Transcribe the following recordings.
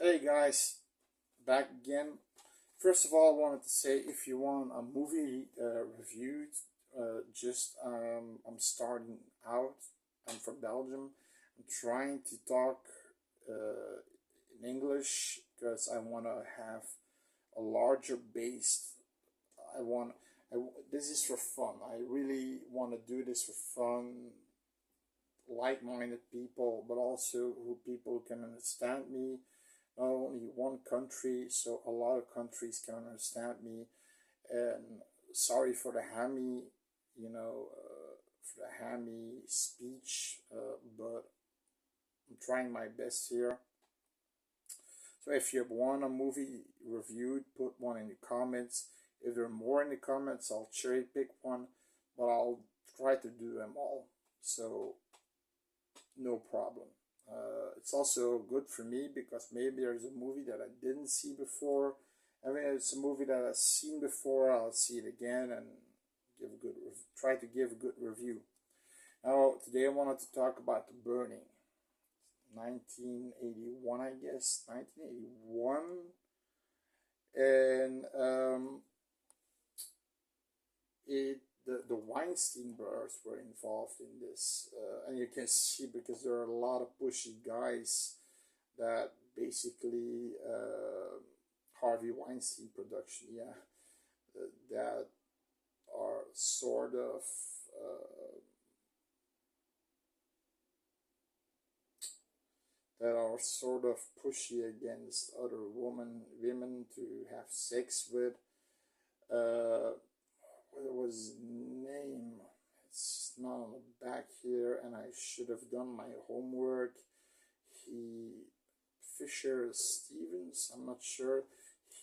Hey guys, back again. First of all, I wanted to say if you want a movie review, I'm starting out. I'm from Belgium. I'm trying to talk uh, in English because I want to have a larger base. I want. This is for fun. I really want to do this for fun, like-minded people, but also who people can understand me. Not only one country, so a lot of countries can understand me. And sorry for the hammy, for the hammy speech, but I'm trying my best here. So if you want a movie reviewed, put one in the comments. If there are more in the comments, I'll cherry pick one, but I'll try to do them all. So no problem. It's also good for me because maybe there's a movie that I didn't see before. I mean, it's a movie that I've seen before. I'll see it again and try to give a good review. Now, today I wanted to talk about The Burning, 1981, I guess, 1981, and it the Weinstein brothers were involved in this, and you can see because there are a lot of pushy guys that basically Harvey Weinstein production, yeah, that are sort of pushy against other women to have sex with. What was his name? It's not on the back here, and I should have done my homework. He Fisher Stevens, I'm not sure.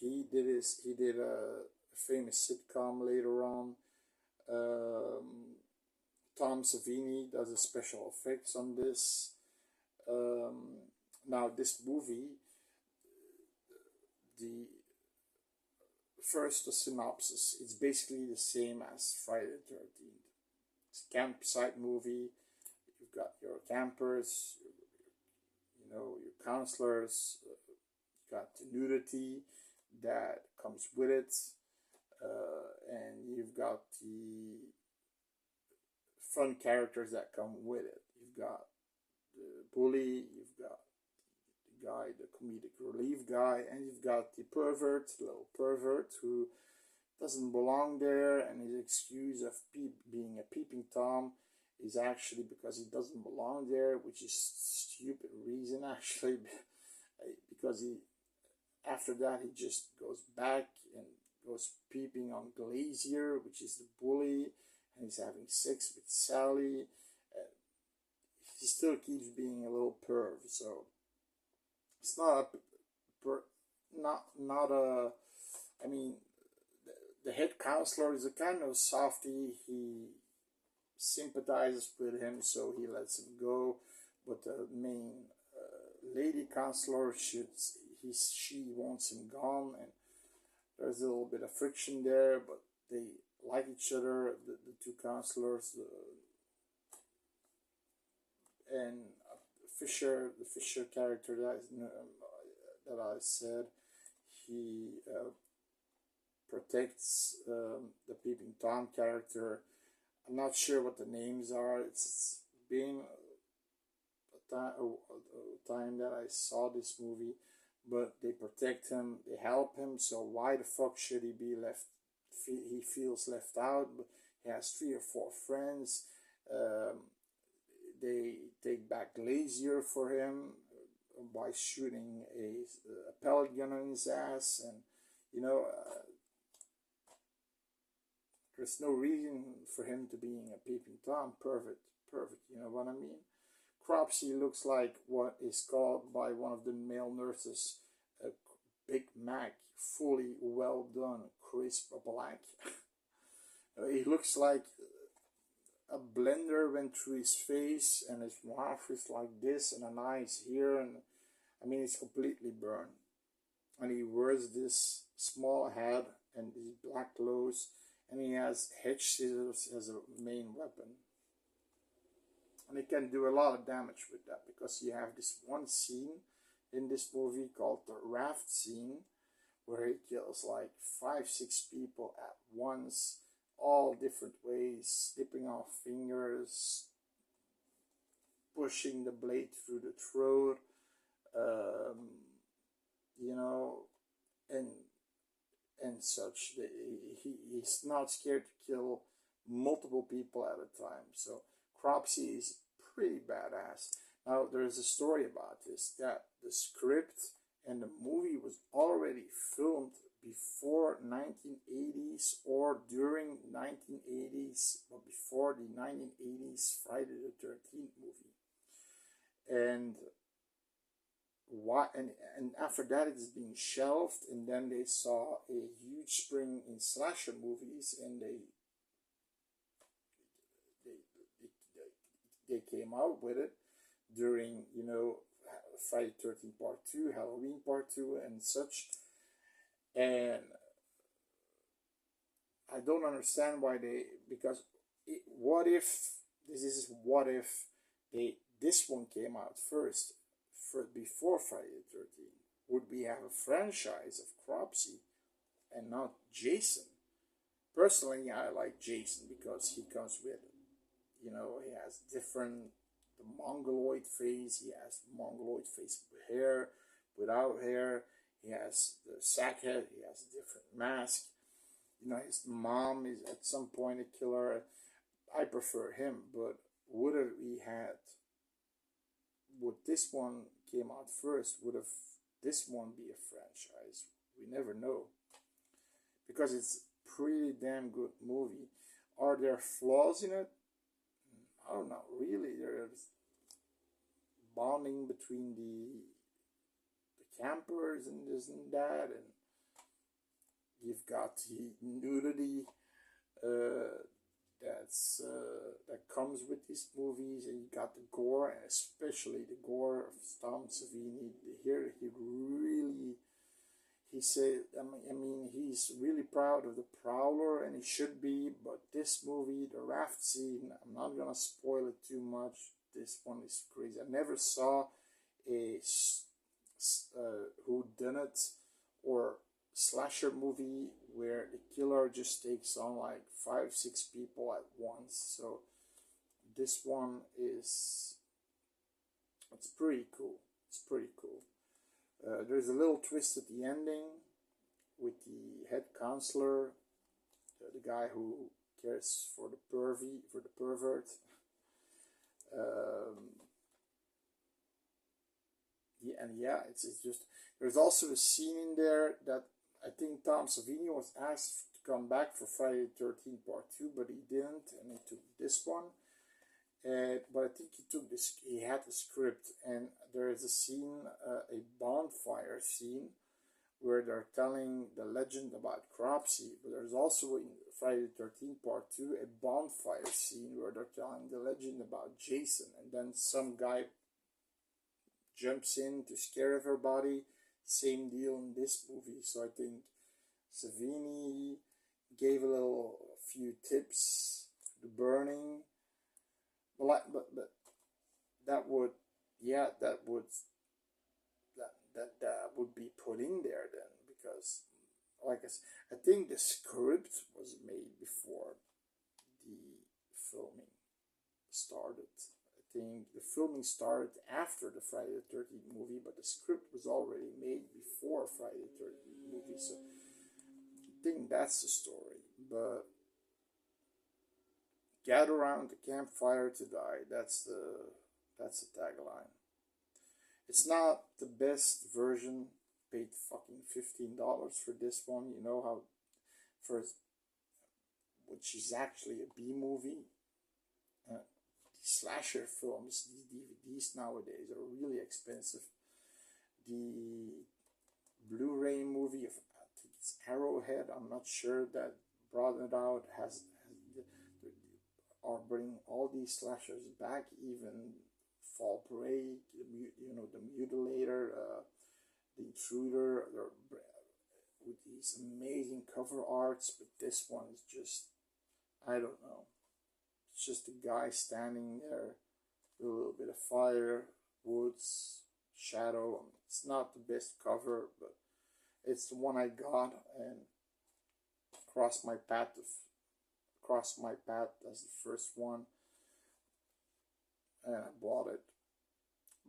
He did a famous sitcom later on. Um, Tom Savini does the special effects on this. Um, Now this movie, the first the synopsis, it's basically the same as Friday the 13th. It's a campsite movie. You've got your campers, your counselors, you've got the nudity that comes with it, and you've got the fun characters that come with it. You've got the bully, you've got the guy, the comedic relief guy, and you've got the pervert, little pervert who doesn't belong there, and his excuse of being a peeping tom is actually because he doesn't belong there, which is stupid reason actually, because he after that he just goes back and goes peeping on Glazier, which is the bully, and he's having sex with Sally. Uh, he still keeps being a little perv, so it's not a per, not a. I mean, the head counselor is a kind of softy. He sympathizes with him, so he lets him go. But the main lady counselor she wants him gone, and there's a little bit of friction there. But they like each other, the two counselors, and the Fisher character that I said, he protects the peeping tom character. I'm not sure what the names are. It's been a time that I saw this movie, but they protect him, they help him. So why the fuck should he be left? He feels left out. But he has 3 or 4 friends. Um, they take back Glazier for him by shooting a pellet gun in his ass, and you know. There's no reason for him to being a peeping tom. Perfect. You know what I mean? Cropsey looks like what is called by one of the male nurses a Big Mac, fully well done, crisp black. He looks like a blender went through his face, and his mouth is like this, and an eye is here, and I mean, it's completely burned. And he wears this small hat and these black clothes, and he has hedge scissors as a main weapon. And he can do a lot of damage with that because you have this one scene in this movie called the raft scene, where he kills like 5, 6 people at once, all different ways, snipping off fingers, pushing the blade through the throat, um, you know, and such. He's not scared to kill multiple people at a time. So Cropsy is pretty badass. Now there's a story about this, that the script and the movie was already filmed before 1980s or during 1980s, but before the 1980s Friday the 13th movie. And why, and after that it's being shelved, and then they saw a huge spring in slasher movies, and they came out with it during, you know, Friday 13th Part 2, Halloween Part 2, and such. And I don't understand why they, because what if, this is what if this one came out first, before Friday the 13th? Would we have a franchise of Cropsy and not Jason? Personally, I like Jason because he comes with, you know, he has different, the mongoloid face, he has mongoloid face with hair, without hair, he has the sack head, he has a different mask. You know, his mom is at some point a killer. I prefer him, but would have we had, would this one came out first, would have this one be a franchise? We never know, because it's pretty damn good movie. Are there flaws in it? I don't know. Really, there's bonding between the campers and this and that, and you've got the nudity that comes with these movies, and you got the gore, and especially the gore of Tom Savini. Here, he said, I mean, he's really proud of the Prowler, and he should be. But this movie, the raft scene, I'm not gonna spoil it too much. This one is crazy. I never saw a who done it or slasher movie where the killer just takes on like 5, 6 people at once. So this one is, it's pretty cool. It's pretty cool. There's a little twist at the ending with the head counselor, the guy who cares for the pervert. Yeah, and yeah, it's just, there's also a scene in there that I think Tom Savini was asked to come back for Friday the 13th Part 2, but he didn't, and he took this one. But I think he had the script, and there is a scene, a bonfire scene, where they're telling the legend about Cropsy, but there's also in Friday the 13th Part 2 a bonfire scene where they're telling the legend about Jason, and then some guy jumps in to scare everybody. Same deal in this movie. So I think Savini gave a few tips, the burning, but that would, yeah, that would be put in there then, because like I think the script was made before the filming started. I think the filming started after the Friday the 13th movie, but the script was already made before Friday the 13th movie. So I think that's the story. But gather around the campfire to die. That's the tagline. It's not the best version. Paid fucking $15 for this one. You know how, which is actually a B movie. Slasher films, these DVDs nowadays are really expensive. The Blu-ray movie of, I think it's Arrowhead, I'm not sure, that brought it out, are bringing all these slashers back, even Fall Prey, you know, the Mutilator, the Intruder, with these amazing cover arts. But this one is just, I don't know. It's just a guy standing there with a little bit of fire, woods, shadow. It's not the best cover, but it's the one I got and crossed my path. Crossed my path as the first one, and I bought it.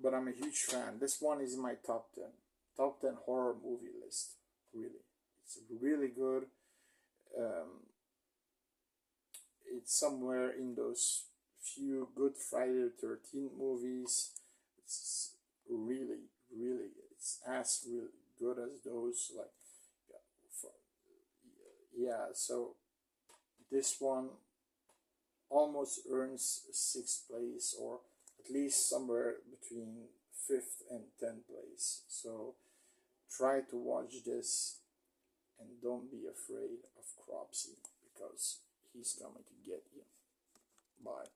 But I'm a huge fan. This one is in my top 10 horror movie list. Really, it's really good. Um, it's somewhere in those few good Friday the 13th movies. It's really, it's as really good as those. Like, yeah, for, yeah. So this one almost earns sixth place, or at least somewhere between fifth and 10th place. So try to watch this and don't be afraid of Cropsy because he's coming to get you. Bye.